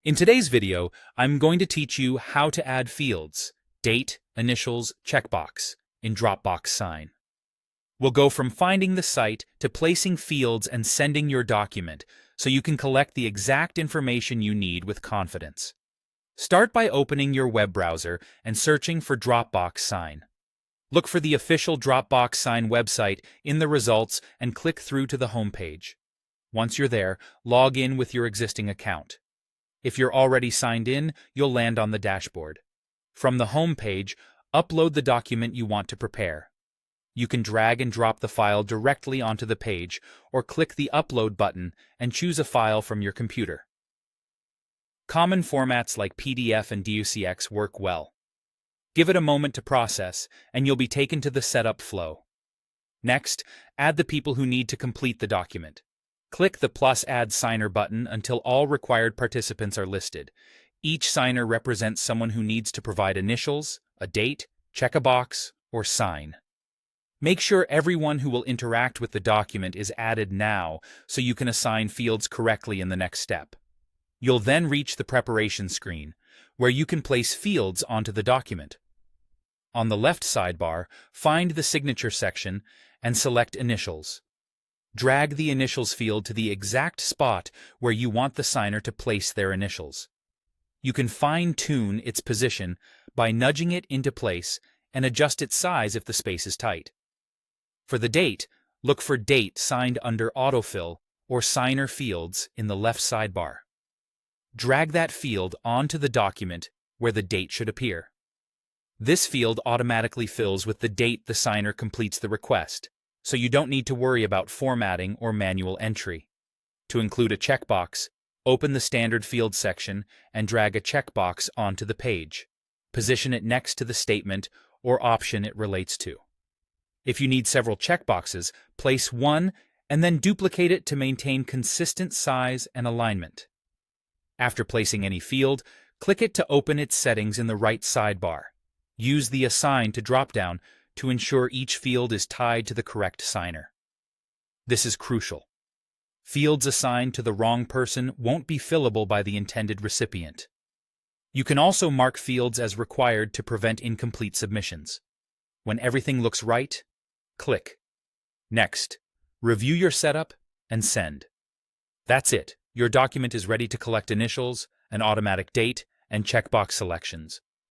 In today's video, I'm going to teach you how to add fields, date, initials, checkbox, in Dropbox Sign. We'll go from finding the site to placing fields and sending your document so you can collect the exact information you need with confidence. Start by opening your web browser and searching for Dropbox Sign. Look for the official Dropbox Sign website in the results and click through to the home page. Once you're there, log in with your existing account. If you're already signed in, you'll land on the dashboard. From the home page, upload the document you want to prepare. You can drag and drop the file directly onto the page, or click the Upload button and choose a file from your computer. Common formats like PDF and DOCX work well. Give it a moment to process, and you'll be taken to the setup flow. Next, add the people who need to complete the document. Click the +Add Signer button until all required participants are listed. Each signer represents someone who needs to provide initials, a date, check a box, or sign. Make sure everyone who will interact with the document is added now so you can assign fields correctly in the next step. You'll then reach the preparation screen, where you can place fields onto the document. On the left sidebar, find the Signature section and select Initials. Drag the Initials field to the exact spot where you want the signer to place their initials. You can fine-tune its position by nudging it into place and adjust its size if the space is tight. For the date, look for Date signed under Autofill or Signer Fields in the left sidebar. Drag that field onto the document where the date should appear. This field automatically fills with the date the signer completes the request, so you don't need to worry about formatting or manual entry. To include a checkbox, open the Standard Field section and drag a checkbox onto the page. Position it next to the statement or option it relates to. If you need several checkboxes, place one and then duplicate it to maintain consistent size and alignment. After placing any field, click it to open its settings in the right sidebar. Use the Assign to drop-down to ensure each field is tied to the correct signer. This is crucial. Fields assigned to the wrong person won't be fillable by the intended recipient. You can also mark fields as required to prevent incomplete submissions. When everything looks right, click. Next, review your setup and send. That's it. Your document is ready to collect initials, an automatic date, and checkbox selections.